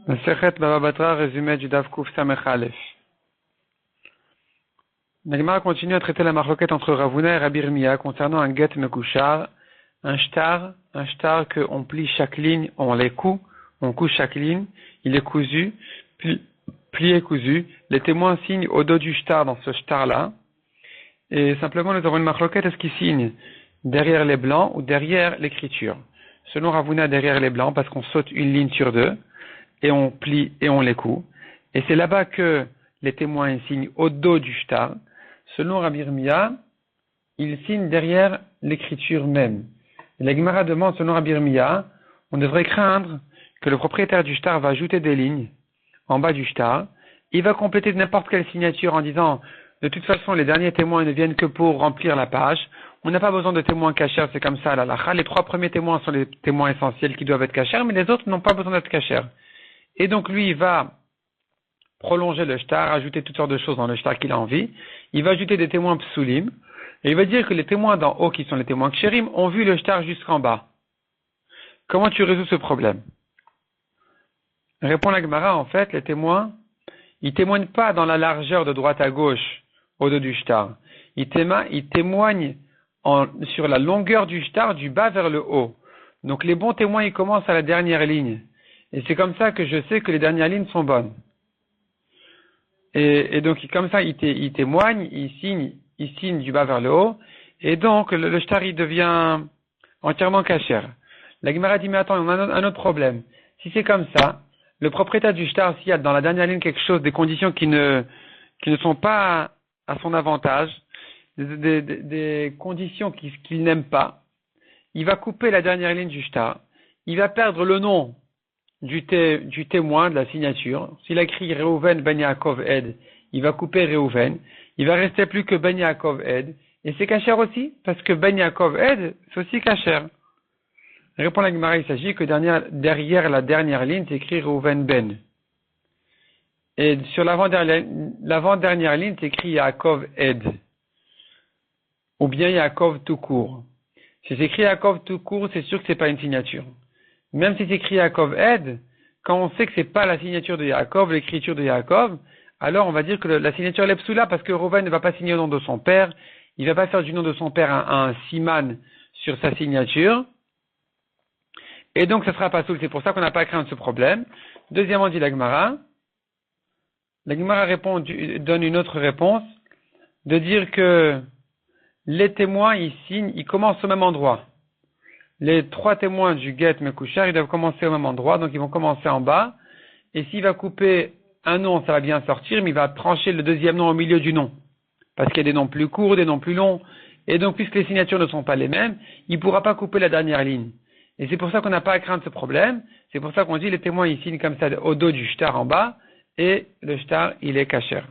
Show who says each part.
Speaker 1: Sechet Baba Batra, résumé du Daf Kuf Samech Aleph. La Gemara continue à traiter la marloquette entre Ravuna et Rabbi Irmia concernant un get mekushar, un shtar qu'on plie chaque ligne, on les coud, on coud chaque ligne, il est cousu, plié cousu, les témoins signent au dos du shtar dans ce shtar-là, et simplement nous avons une marloquette, est-ce qu'ils signent derrière les blancs ou derrière l'écriture? Selon Ravuna, derrière les blancs, parce qu'on saute une ligne sur deux, et on plie et on les coud. Et c'est là-bas que les témoins signent au dos du shtar. Selon Rabbi Irmia, ils signent derrière l'écriture même. Et la Gemara demande, selon Rabbi Irmia, on devrait craindre que le propriétaire du shtar va ajouter des lignes en bas du shtar. Il va compléter n'importe quelle signature en disant, de toute façon, les derniers témoins ne viennent que pour remplir la page. On n'a pas besoin de témoins cachers, c'est comme ça à la lacha. Les trois premiers témoins sont les témoins essentiels qui doivent être cachers, mais les autres n'ont pas besoin d'être cachers. Et donc lui, il va prolonger le shtar, ajouter toutes sortes de choses dans le shtar qu'il a envie. Il va ajouter des témoins psulim, et il va dire que les témoins d'en haut, qui sont les témoins kshérim, ont vu le shtar jusqu'en bas. Comment tu résous ce problème? Répond la Gemara, en fait, les témoins, ils témoignent pas dans la largeur de droite à gauche au dos du shtar. Ils témoignent sur la longueur du shtar, du bas vers le haut. Donc les bons témoins, ils commencent à la dernière ligne. Et c'est comme ça que je sais que les dernières lignes sont bonnes. Et donc, comme ça, il témoigne, il signe du bas vers le haut. Et donc, le shtar, il devient entièrement kasher. La Gemara dit, mais attends, on a un autre problème. Si c'est comme ça, le propriétaire du shtar, s'il y a dans la dernière ligne quelque chose, des conditions qui ne sont pas à son avantage, des conditions qu'il n'aime pas, il va couper la dernière ligne du shtar. Il va perdre le nom du témoin de la signature. S'il a écrit Reuven Ben Yaakov Ed, il va couper Reuven. Il va rester plus que Ben Yaakov Ed. Et c'est kasher aussi, parce que Ben Yaakov Ed, c'est aussi kasher. Répond la Gemara, il s'agit que derrière la dernière ligne, c'est écrit Reuven Ben. Et sur l'avant-dernière ligne, c'est écrit Yaakov Ed. Ou bien Yaakov tout court. Si c'est écrit Yaakov tout court, c'est sûr que c'est pas une signature. Même si c'est écrit Yaakov Ed, quand on sait que c'est pas la signature de Yaakov, l'écriture de Yaakov, alors on va dire que la signature est psoula parce que Reuven ne va pas signer au nom de son père, il va pas faire du nom de son père un siman sur sa signature, et donc ça sera pas soul. C'est pour ça qu'on n'a pas à craindre ce problème. Deuxièmement, dit la Gemara donne une autre réponse, de dire que les témoins, ils commencent au même endroit. Les trois témoins du get mekushar, ils doivent commencer au même endroit, donc ils vont commencer en bas, et s'il va couper un nom, ça va bien sortir, mais il va trancher le deuxième nom au milieu du nom, parce qu'il y a des noms plus courts, des noms plus longs, et donc puisque les signatures ne sont pas les mêmes, il ne pourra pas couper la dernière ligne. Et c'est pour ça qu'on n'a pas à craindre ce problème, c'est pour ça qu'on dit les témoins ils signent comme ça au dos du shtar en bas, et le shtar il est kasher.